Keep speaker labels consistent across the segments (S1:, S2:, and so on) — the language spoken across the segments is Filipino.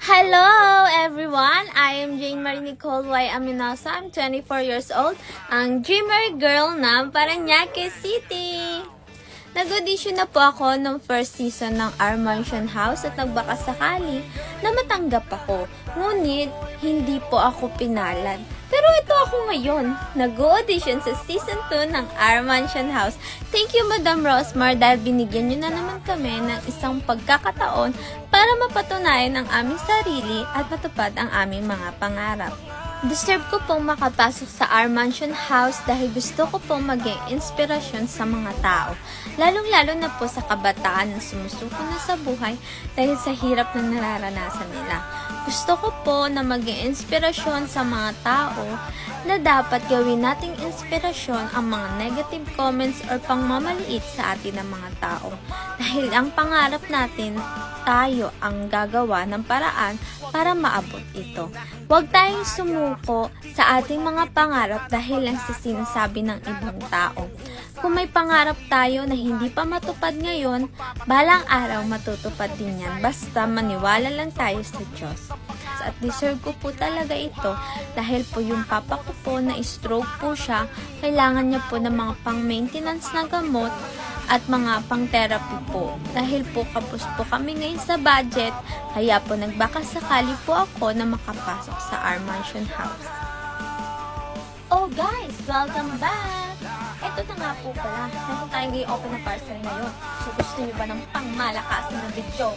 S1: Hello everyone! I am Jane Marie Nicole Y. Aminosa. I'm 24 years old. Ang dreamer girl ng Parañaque City. Nag-audition na po ako nung first season ng Our Mansion House at nagbakasakali na matanggap ako. Ngunit, hindi po ako pinalad. Pero ito ako ngayon, nag-audition sa season 2 ng Our Mansion House. Thank you, Madam Rosmar, dahil binigyan nyo na naman kami ng isang pagkakataon para mapatunayan ang aming sarili at matupad ang aming mga pangarap. Deserve ko pong makapasok sa Our Mansion House dahil gusto ko pong maging inspirasyon sa mga tao. Lalong-lalo na po sa kabataan na sumusuko na sa buhay dahil sa hirap na nararanasan nila. Gusto ko po na maging inspirasyon sa mga tao na dapat gawin nating inspirasyon ang mga negative comments or pangmamaliit sa atin ng mga tao. Dahil ang pangarap natin, tayo ang gagawa ng paraan para maabot ito. Huwag tayong sumuko sa ating mga pangarap dahil lang sa sinasabi ng ibang tao. Kung may pangarap tayo na hindi pa matupad ngayon, balang araw matutupad din yan. Basta maniwala lang tayo sa Diyos. At deserve ko po talaga ito dahil po yung papa ko po na stroke po siya, kailangan niya po ng mga pang-maintenance na gamot at mga pang-therapy po. Dahil po kapos po kami ngayon sa budget, kaya po nagbakasakali po ako na makapasok sa Our Mansion House. Oh guys, welcome back! Ito na nga po pala, meron tayong i-open na parcel ngayon. So gusto niyo ba ng pang-malakas na video?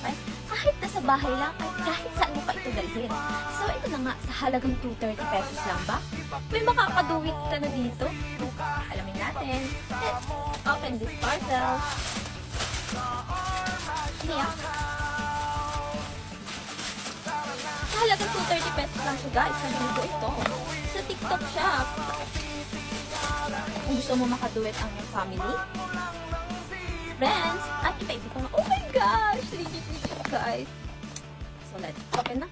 S1: Kahit nasa bahay lang, kahit saan mo pa ito dalhin. So ito na nga, sa halagang 230 pesos lang ba? May makakaduwit ka na dito? Alamin natin. Let's open this parcel. Niya. Sa halagang 230 pesos lang siya guys. Nandito ito. Sa TikTok shop. Kung gusto mo makaduwit ang iyong family, friends, at iba-iba ko na. Oh my gosh! Legit guys. So let's open na.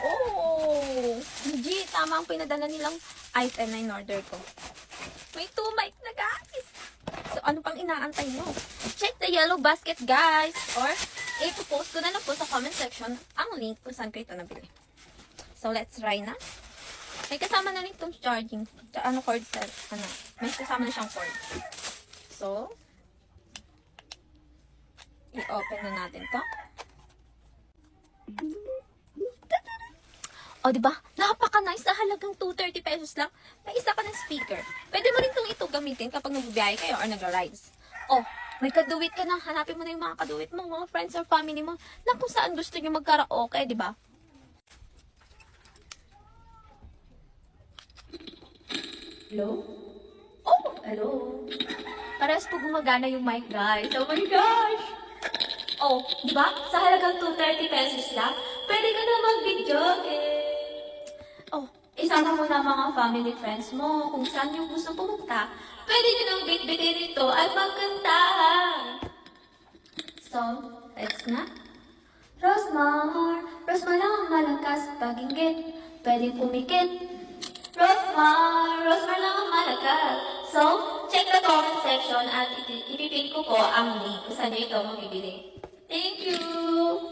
S1: Oh! Legit! Tama ang pinadala nilang item na in-order ko. May 2 mic na guys! So ano pang inaantay mo? Check the yellow basket guys! Or ipopost ko na lang po sa comment section ang link kung saan ko ito nabili. So let's try na. May kasama na rin itong charging. Cord set. May kasama na siyang cord. So, i-open na natin to. O, diba? Napaka-nice na halagang 230 pesos lang. May isa ka ng speaker. Pwede mo rin ito gamitin kapag nagbibiyahe kayo or nagra-rides. O, may kaduwit ka na. Hanapin mo na yung mga kaduwit mo, mga friends or family mo, na kung saan gusto nyo magkaraoke, diba? Hello? Oh, hello. Parehas po gumagana yung mic, guys. Oh my gosh! Oh, di ba? Sa halagang 230 pesos lang, pwede ka na mag-video, Oh, isama mo na mga family friends mo kung saan yung gusto pumunta. Pwede nyo nang bit-bitin ito at magkantahan. So, let's na. Rosmar lang ang malakas pag-inggit. Pwedeng pumikit. Rosmar lang ang malakas. So, check the comment section at ipipin ko po ang link kung saan nyo ito mabibili. Thank you!